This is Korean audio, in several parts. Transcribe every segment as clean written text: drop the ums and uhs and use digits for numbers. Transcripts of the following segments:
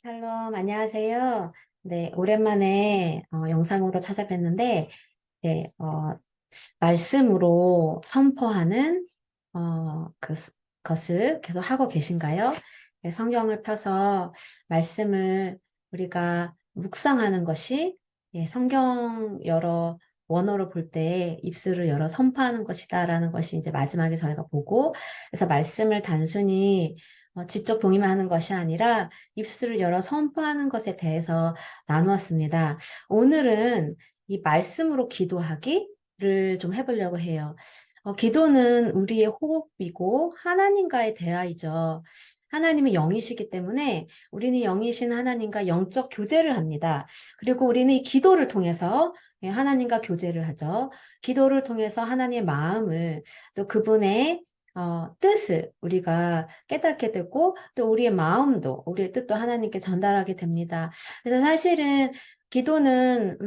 샬롬, 안녕하세요. 네, 오랜만에 영상으로 찾아뵀는데, 네, 말씀으로 선포하는 것을 계속 하고 계신가요? 네, 성경을 펴서 말씀을 우리가 묵상하는 것이 성경 여러 원어로 볼 때 입술을 열어 선포하는 것이다라는 것이 이제 마지막에 저희가 보고, 그래서 말씀을 단순히 지적 동의만 하는 것이 아니라 입술을 열어 선포하는 것에 대해서 나누었습니다. 오늘은 이 말씀으로 기도하기를 좀 해보려고 해요. 기도는 우리의 호흡이고 하나님과의 대화이죠. 하나님은 영이시기 때문에 우리는 영이신 하나님과 영적 교제를 합니다. 그리고 우리는 이 기도를 통해서 하나님과 교제를 하죠. 기도를 통해서 하나님의 마음을 또 그분의 뜻을 우리가 깨닫게 되고 또 우리의 마음도 우리의 뜻도 하나님께 전달하게 됩니다. 그래서 사실은 기도는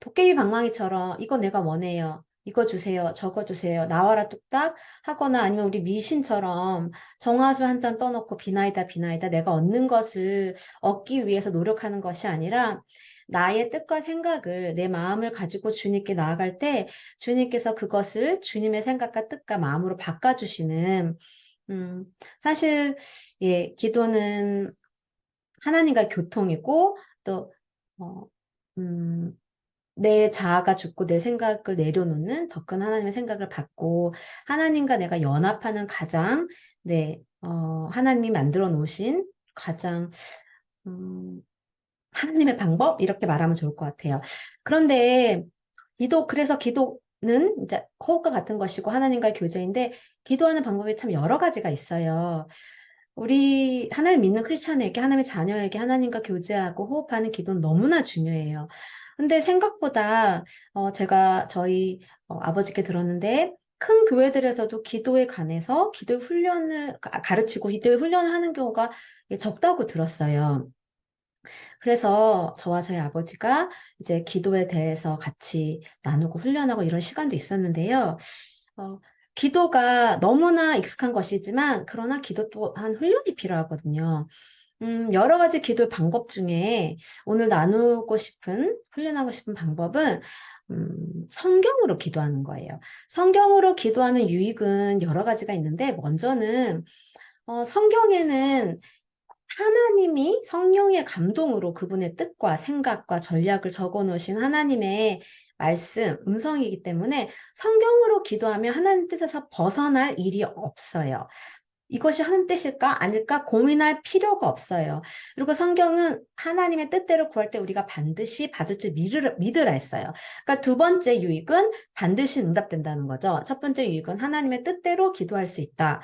도깨비 방망이처럼 이거 내가 원해요. 이거 주세요. 저거 주세요. 나와라 뚝딱 하거나 아니면 우리 미신처럼 정화수 한 잔 떠놓고 비나이다 비나이다 내가 얻는 것을 얻기 위해서 노력하는 것이 아니라 나의 뜻과 생각을 내 마음을 가지고 주님께 나아갈 때 주님께서 그것을 주님의 생각과 뜻과 마음으로 바꿔주시는 음, 사실 기도는 하나님과 교통이고 또 어, 음, 내 자아가 죽고 내 생각을 내려놓는 더 큰 하나님의 생각을 받고 하나님과 내가 연합하는 가장 하나님이 만들어 놓으신 가장 음, 하나님의 방법 이렇게 말하면 좋을 것 같아요. 그런데 그래서 기도는 이제 호흡과 같은 것이고 하나님과의 교제인데 기도하는 방법이 참 여러 가지가 있어요. 우리 하나님 믿는 크리스찬에게 하나님의 자녀에게 하나님과 교제하고 호흡하는 기도는 너무나 중요해요. 근데 생각보다 제가 저희 아버지께 들었는데 큰 교회들에서도 기도에 관해서 기도 훈련을 가르치고 기도 훈련을 하는 경우가 적다고 들었어요. 그래서 저와 저희 아버지가 이제 기도에 대해서 같이 나누고 훈련하고 이런 시간도 있었는데요. 어, 기도가 너무나 익숙한 것이지만, 그러나 기도 또한 훈련이 필요하거든요. 여러 가지 기도의 방법 중에 오늘 나누고 싶은, 훈련하고 싶은 방법은 성경으로 기도하는 거예요. 성경으로 기도하는 유익은 여러 가지가 있는데, 먼저는 성경에는 하나님이 성령의 감동으로 그분의 뜻과 생각과 전략을 적어 놓으신 하나님의 말씀, 음성이기 때문에 성경으로 기도하면 하나님 뜻에서 벗어날 일이 없어요. 이것이 하나님 뜻일까? 아닐까? 고민할 필요가 없어요. 그리고 성경은 하나님의 뜻대로 구할 때 우리가 반드시 받을 줄 믿으라 했어요. 그러니까 두 번째 유익은 반드시 응답된다는 거죠. 첫 번째 유익은 하나님의 뜻대로 기도할 수 있다.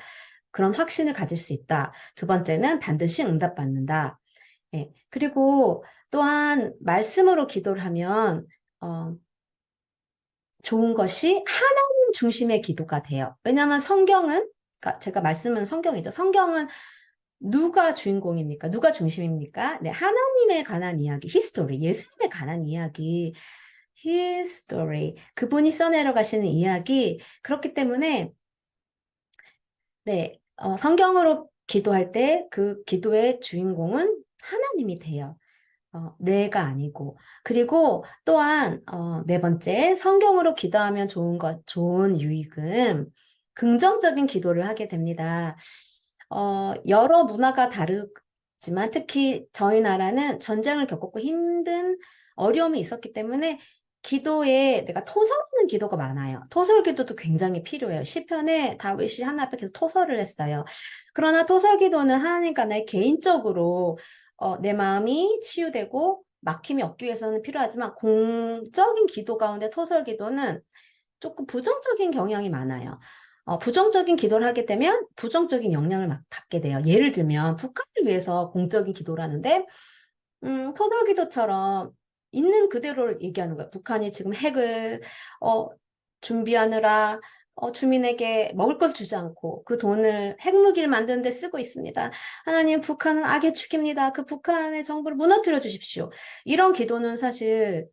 그런 확신을 가질 수 있다. 두 번째는 반드시 응답받는다. 예. 그리고 또한 말씀으로 기도를 하면 어, 좋은 것이 하나님 중심의 기도가 돼요. 왜냐하면 성경은 그러니까 제가 말씀은 성경이죠. 성경은 누가 주인공입니까? 누가 중심입니까? 네, 하나님에 관한 이야기, 히스토리, 예수님에 관한 이야기, 히스토리, 그분이 써내려 가시는 이야기. 그렇기 때문에 네, 성경으로 기도할 때 그 기도의 주인공은 하나님이 돼요. 내가 아니고. 그리고 또한, 네 번째, 성경으로 기도하면 좋은 유익은 긍정적인 기도를 하게 됩니다. 여러 문화가 다르지만 특히 저희 나라는 전쟁을 겪었고 힘든 어려움이 있었기 때문에 기도에 내가 토설하는 기도가 많아요. 토설 기도도 굉장히 필요해요. 시편에 다윗이 하나님 앞에 계속 토설을 했어요. 그러나 토설 기도는 하나님과 내 개인적으로 내 마음이 치유되고 막힘이 없기 위해서는 필요하지만 공적인 기도 가운데 토설 기도는 조금 부정적인 경향이 많아요. 부정적인 기도를 하게 되면 부정적인 영향을 받게 돼요. 예를 들면 북한을 위해서 공적인 기도를 하는데 토돌 기도처럼 있는 그대로 얘기하는 거예요. 북한이 지금 핵을 어, 준비하느라 주민에게 먹을 것을 주지 않고 그 돈을 핵무기를 만드는 데 쓰고 있습니다. 하나님, 북한은 악의 축입니다. 그 북한의 정부를 무너뜨려 주십시오. 이런 기도는 사실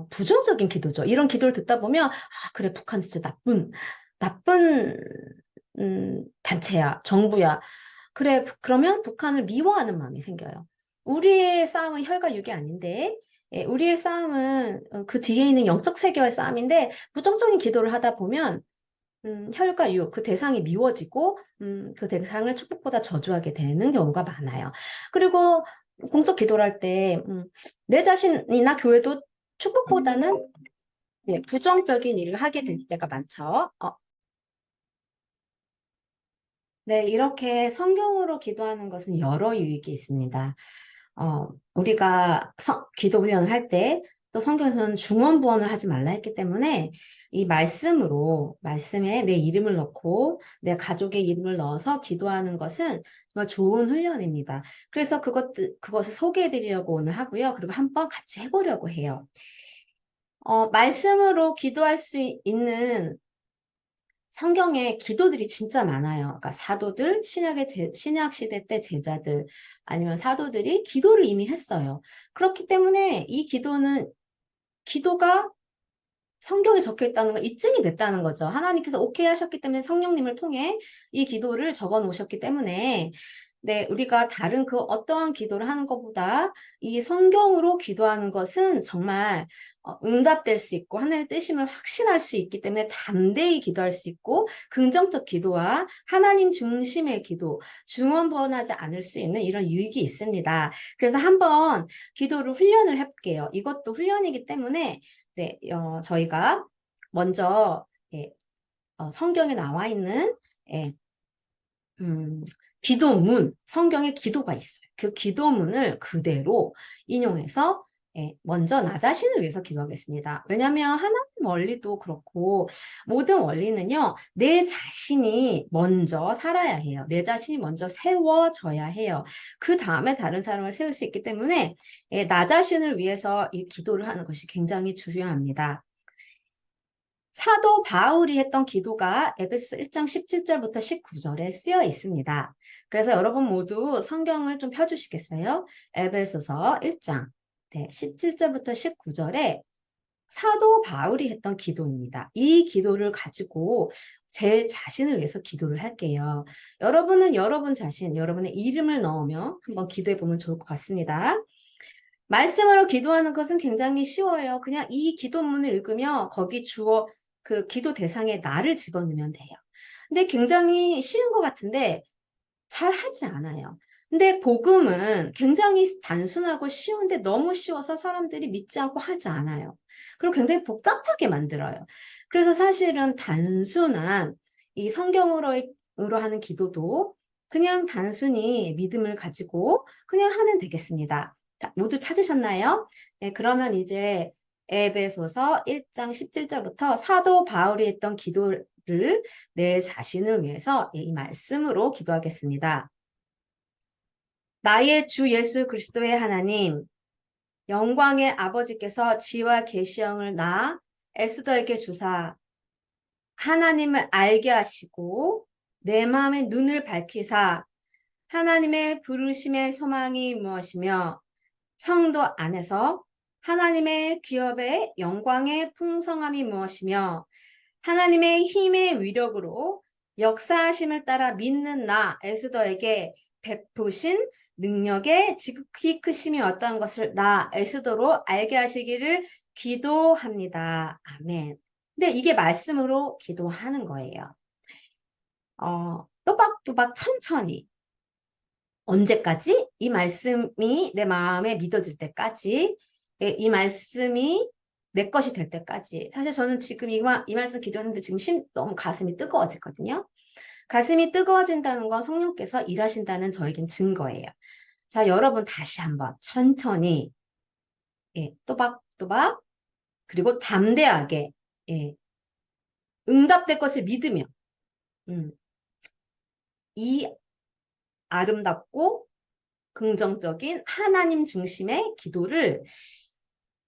부정적인 기도죠. 이런 기도를 듣다 보면 그래, 북한 진짜 나쁜 단체야, 정부야. 그래, 그러면 북한을 미워하는 마음이 생겨요. 우리의 싸움은 혈과 육이 아닌데, 우리의 싸움은 그 뒤에 있는 영적 세계와의 싸움인데, 부정적인 기도를 하다 보면 혈과 육, 그 대상이 미워지고, 그 대상을 축복보다 저주하게 되는 경우가 많아요. 그리고 공적 기도를 할 때, 내 자신이나 교회도 축복보다는 부정적인 일을 하게 될 때가 많죠. 네, 이렇게 성경으로 기도하는 것은 여러 유익이 있습니다. 우리가 기도 훈련을 할 때, 또 성경에서는 중언부언을 하지 말라 했기 때문에, 이 말씀에 내 이름을 넣고, 내 가족의 이름을 넣어서 기도하는 것은 정말 좋은 훈련입니다. 그래서 그것을 소개해 드리려고 오늘 하고요. 그리고 한번 같이 해보려고 해요. 말씀으로 기도할 수 있는 성경에 기도들이 진짜 많아요. 그러니까 사도들, 신약 시대 때 제자들, 아니면 사도들이 기도를 이미 했어요. 그렇기 때문에 이 기도가 성경에 적혀 있다는 거 입증이 됐다는 거죠. 하나님께서 오케이 하셨기 때문에 성령님을 통해 이 기도를 적어 놓으셨기 때문에 네, 우리가 다른 그 어떠한 기도를 하는 것보다 이 성경으로 기도하는 것은 정말 응답될 수 있고 하나님의 뜻임을 확신할 수 있기 때문에 담대히 기도할 수 있고 긍정적 기도와 하나님 중심의 기도, 중언부언하지 않을 수 있는 이런 유익이 있습니다. 그래서 한번 기도를 훈련을 해볼게요. 이것도 훈련이기 때문에 네, 저희가 먼저 예, 성경에 나와 있는 예, 음, 기도문, 성경에 기도가 있어요. 그 기도문을 그대로 인용해서 먼저 나 자신을 위해서 기도하겠습니다. 왜냐하면 하나님 원리도 그렇고 모든 원리는요. 내 자신이 먼저 살아야 해요. 내 자신이 먼저 세워져야 해요. 그 다음에 다른 사람을 세울 수 있기 때문에 나 자신을 위해서 이 기도를 하는 것이 굉장히 중요합니다. 사도 바울이 했던 기도가 에베소 1장 17절부터 19절에 쓰여 있습니다. 그래서 여러분 모두 성경을 좀 펴주시겠어요? 에베소서 1장 17절부터 19절에 사도 바울이 했던 기도입니다. 이 기도를 가지고 제 자신을 위해서 기도를 할게요. 여러분은 여러분 자신, 여러분의 이름을 넣으며 한번 기도해 보면 좋을 것 같습니다. 말씀으로 기도하는 것은 굉장히 쉬워요. 그냥 이 기도문을 읽으며 거기 그 기도 대상에 나를 집어넣으면 돼요. 근데 굉장히 쉬운 것 같은데 잘 하지 않아요. 근데 복음은 굉장히 단순하고 쉬운데 너무 쉬워서 사람들이 믿지 않고 하지 않아요. 그리고 굉장히 복잡하게 만들어요. 그래서 사실은 단순한 이 성경으로 하는 기도도 그냥 단순히 믿음을 가지고 그냥 하면 되겠습니다. 모두 찾으셨나요? 네, 그러면 이제 에베소서 1장 17절부터 사도 바울이 했던 기도를 내 자신을 위해서 이 말씀으로 기도하겠습니다. 나의 주 예수 그리스도의 하나님, 영광의 아버지께서 지와 계시형을 나 에스더에게 주사 하나님을 알게 하시고 내 마음의 눈을 밝히사 하나님의 부르심의 소망이 무엇이며 성도 안에서 하나님의 기업의 영광의 풍성함이 무엇이며 하나님의 힘의 위력으로 역사하심을 따라 믿는 나 에스더에게 베푸신 능력의 지극히 크심이 어떤 것을 나 에스더로 알게 하시기를 기도합니다. 아멘. 근데 이게 말씀으로 기도하는 거예요. 또박또박 천천히. 언제까지? 이 말씀이 내 마음에 믿어질 때까지, 이 말씀이 내 것이 될 때까지. 사실 저는 지금 이 말씀 기도했는데 지금 너무 가슴이 뜨거워지거든요. 가슴이 뜨거워진다는 건 성령께서 일하신다는 저에겐 증거예요. 자, 여러분 다시 한번 천천히, 또박또박, 그리고 담대하게, 예, 응답될 것을 믿으며, 음, 이 아름답고 긍정적인 하나님 중심의 기도를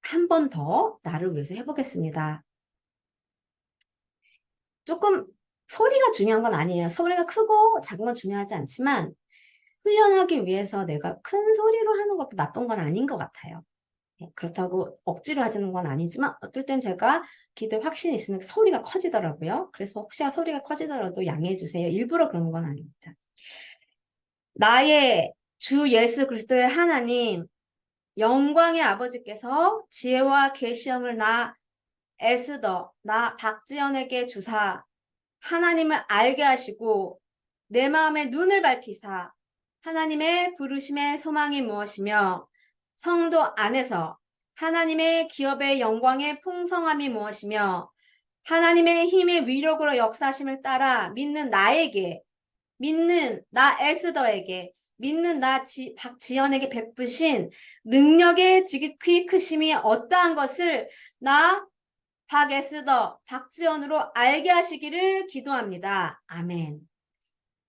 한 번 더 나를 위해서 해보겠습니다. 조금 소리가 중요한 건 아니에요. 소리가 크고 작은 건 중요하지 않지만 훈련하기 위해서 내가 큰 소리로 하는 것도 나쁜 건 아닌 것 같아요. 그렇다고 억지로 하자는 건 아니지만 어떨 땐 제가 기도에 확신이 있으면 소리가 커지더라고요. 그래서 혹시 소리가 커지더라도 양해해 주세요. 일부러 그러는 건 아닙니다. 나의 주 예수 그리스도의 하나님, 영광의 아버지께서 지혜와 계시형을 나 에스더, 나 박지연에게 주사 하나님을 알게 하시고 내 마음의 눈을 밝히사 하나님의 부르심의 소망이 무엇이며 성도 안에서 하나님의 기업의 영광의 풍성함이 무엇이며 하나님의 힘의 위력으로 역사하심을 따라 믿는 나에게, 믿는 나 에스더에게, 믿는 나 박지연에게 베푸신 능력의 지극히 크심이 어떠한 것을 나 박에스더, 박지연으로 알게 하시기를 기도합니다. 아멘.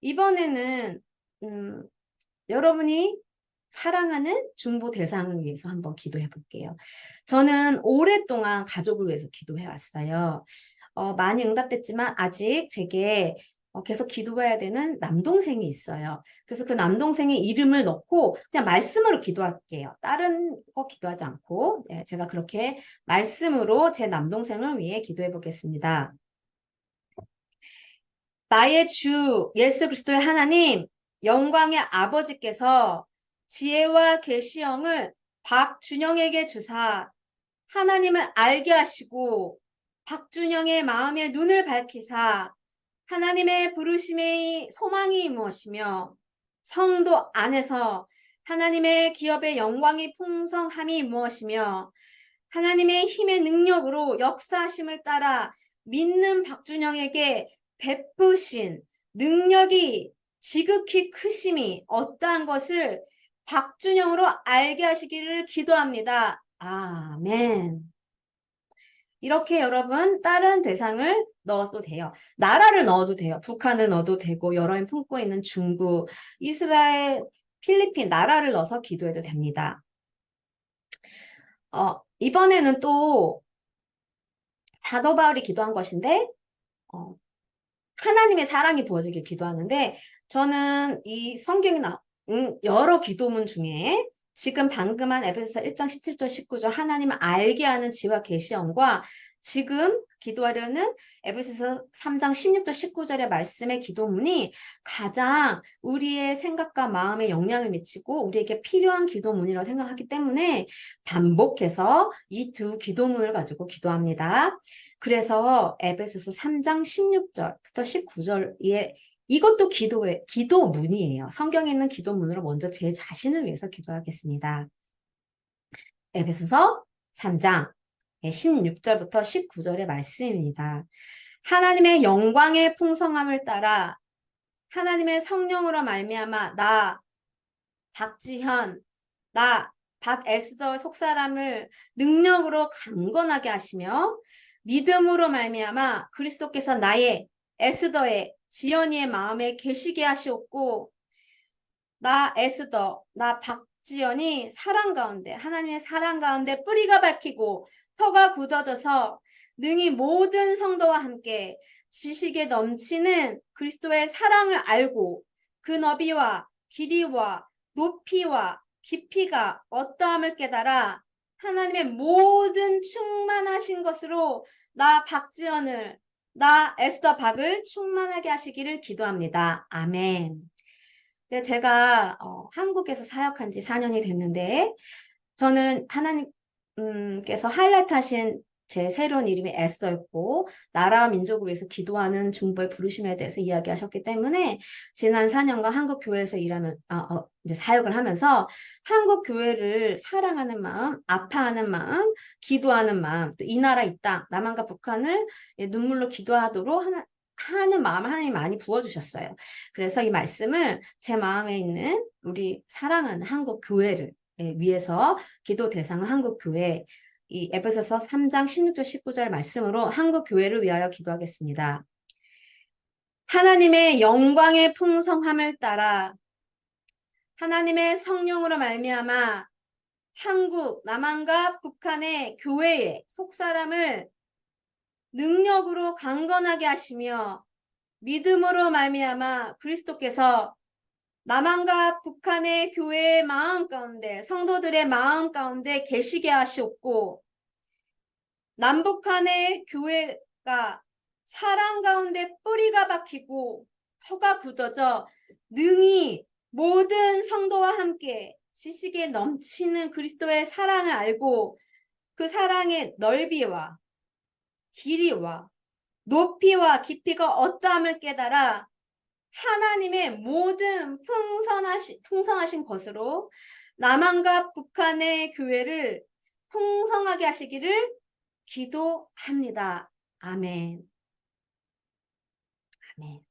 이번에는 여러분이 사랑하는 중보 대상을 위해서 한번 기도해 볼게요. 저는 오랫동안 가족을 위해서 기도해 왔어요. 많이 응답됐지만 아직 제게 계속 기도해야 되는 남동생이 있어요. 그래서 그 남동생의 이름을 넣고 그냥 말씀으로 기도할게요. 다른 거 기도하지 않고 제가 그렇게 말씀으로 제 남동생을 위해 기도해 보겠습니다. 나의 주 예수 그리스도의 하나님, 영광의 아버지께서 지혜와 계시형을 박준영에게 주사 하나님을 알게 하시고 박준영의 마음의 눈을 밝히사 하나님의 부르심의 소망이 무엇이며 성도 안에서 하나님의 기업의 영광이 풍성함이 무엇이며 하나님의 힘의 능력으로 역사하심을 따라 믿는 박준영에게 베푸신 능력이 지극히 크심이 어떠한 것을 박준영으로 알게 하시기를 기도합니다. 아멘. 이렇게 여러분 다른 대상을 넣어도 돼요. 나라를 넣어도 돼요. 북한을 넣어도 되고 여러분 품고 있는 중국, 이스라엘, 필리핀 나라를 넣어서 기도해도 됩니다. 이번에는 또 사도 바울이 기도한 것인데 하나님의 사랑이 부어지길 기도하는데 저는 이 성경에 여러 기도문 중에 지금 방금 한 에베소서 1장 17절 19절 하나님을 알게 하는 지와 계시형과 지금 기도하려는 에베소서 3장 16절 19절의 말씀의 기도문이 가장 우리의 생각과 마음에 영향을 미치고 우리에게 필요한 기도문이라고 생각하기 때문에 반복해서 이 두 기도문을 가지고 기도합니다. 그래서 에베소서 3장 16절부터 19절에 이것도 기도문이에요. 성경에 있는 기도문으로 먼저 제 자신을 위해서 기도하겠습니다. 에베소서 3장 16절부터 19절의 말씀입니다. 하나님의 영광의 풍성함을 따라 하나님의 성령으로 말미암아 나 박지현, 나 박에스더 속사람을 능력으로 강건하게 하시며 믿음으로 말미암아 그리스도께서 나의 에스더의 지연이의 마음에 계시게 하시옵고 나 에스더, 나 박지연이 사랑 가운데 하나님의 사랑 가운데 뿌리가 박히고 혀가 굳어져서 능히 모든 성도와 함께 지식에 넘치는 그리스도의 사랑을 알고 그 너비와 길이와 높이와 깊이가 어떠함을 깨달아 하나님의 모든 충만하신 것으로 나 박지연을 나 에스더 박을 충만하게 하시기를 기도합니다. 아멘. 네, 제가 한국에서 사역한 지 4년이 됐는데 저는 하나님께서 하이라이트 하신 제 새로운 이름이 에스더였고 나라와 민족을 위해서 기도하는 중보의 부르심에 대해서 이야기하셨기 때문에 지난 4년간 한국 교회에서 이제 사역을 하면서 한국 교회를 사랑하는 마음, 아파하는 마음, 기도하는 마음, 또 이 나라 이 땅, 남한과 북한을 눈물로 기도하도록 하는 마음을 하나님이 많이 부어주셨어요. 그래서 이 말씀을 제 마음에 있는 우리 사랑하는 한국 교회를 위해서 기도 대상은 한국 교회 이 에베소서 3장 16절 19절 말씀으로 한국 교회를 위하여 기도하겠습니다. 하나님의 영광의 풍성함을 따라 하나님의 성령으로 말미암아 한국, 남한과 북한의 교회의 속사람을 능력으로 강건하게 하시며 믿음으로 말미암아 그리스도께서 남한과 북한의 교회의 마음 가운데 성도들의 마음 가운데 계시게 하시옵고 남북한의 교회가 사랑 가운데 뿌리가 박히고 혀가 굳어져 능히 모든 성도와 함께 지식에 넘치는 그리스도의 사랑을 알고 그 사랑의 넓이와 길이와 높이와 깊이가 어떠함을 깨달아 하나님의 모든 풍성하신 것으로 남한과 북한의 교회를 풍성하게 하시기를 기도합니다. 아멘. 아멘.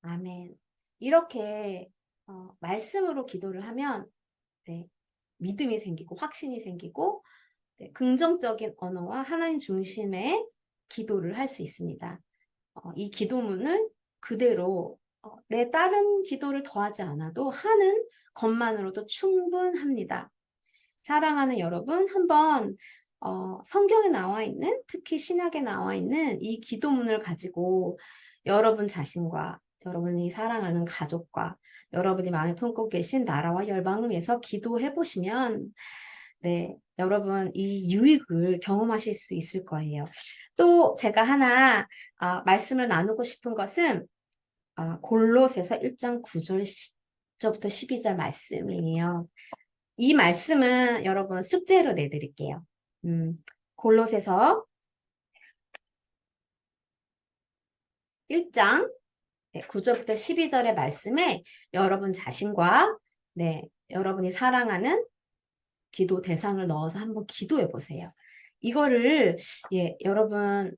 아멘. 이렇게 말씀으로 기도를 하면 네, 믿음이 생기고 확신이 생기고 네, 긍정적인 언어와 하나님 중심의 기도를 할 수 있습니다. 이 기도문을 그대로 내 다른 기도를 더하지 않아도 하는 것만으로도 충분합니다. 사랑하는 여러분, 한번 성경에 나와 있는, 특히 신약에 나와 있는 이 기도문을 가지고 여러분 자신과 여러분이 사랑하는 가족과 여러분이 마음에 품고 계신 나라와 열방을 위해서 기도해 보시면 네, 여러분 이 유익을 경험하실 수 있을 거예요. 또 제가 하나 말씀을 나누고 싶은 것은 골로새서 1장 9절부터 12절 말씀이에요. 이 말씀은 여러분 숙제로 내드릴게요. 골로새서 1장 9절부터 12절의 말씀에 여러분 자신과 여러분이 사랑하는 기도 대상을 넣어서 한번 기도해 보세요. 이거를 여러분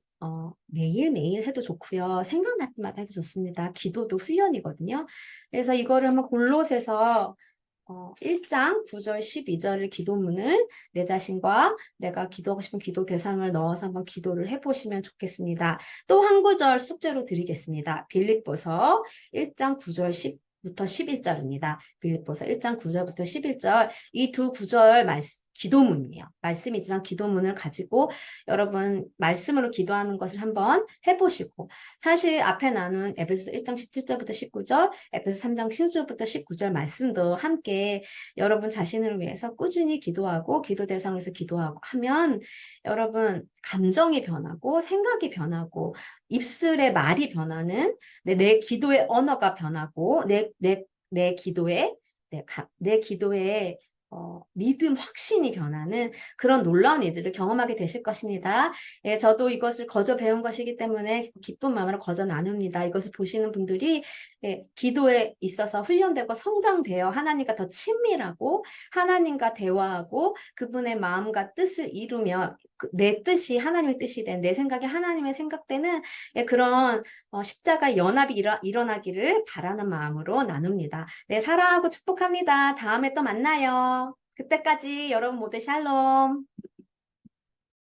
매일매일 해도 좋고요. 생각날 때마다 해도 좋습니다. 기도도 훈련이거든요. 그래서 이거를 한번 골로새서 1장 9절 12절의 기도문을 내 자신과 내가 기도하고 싶은 기도 대상을 넣어서 한번 기도를 해보시면 좋겠습니다. 또 한 구절 숙제로 드리겠습니다. 빌립보서 1장 9절 10부터 11절입니다. 빌립보서 1장 9절부터 11절 이 두 구절 기도문이에요. 말씀이지만 기도문을 가지고 여러분 말씀으로 기도하는 것을 한번 해보시고 사실 앞에 나눈 에베소서 1장 17절부터 19절, 에베소서 3장 16절부터 19절 말씀도 함께 여러분 자신을 위해서 꾸준히 기도하고 기도 대상에서 기도하고 하면 여러분 감정이 변하고 생각이 변하고 입술의 말이 변하는 내 기도의 언어가 변하고 내 기도에 믿음, 확신이 변하는 그런 놀라운 일들을 경험하게 되실 것입니다. 예, 저도 이것을 거저 배운 것이기 때문에 기쁜 마음으로 거저 나눕니다. 이것을 보시는 분들이 기도에 있어서 훈련되고 성장되어 하나님과 더 친밀하고 하나님과 대화하고 그분의 마음과 뜻을 이루며 내 뜻이 하나님의 뜻이 된 내 생각이 하나님의 생각되는 그런 십자가 연합이 일어나기를 바라는 마음으로 나눕니다. 네, 사랑하고 축복합니다. 다음에 또 만나요. 그때까지 여러분 모두 샬롬.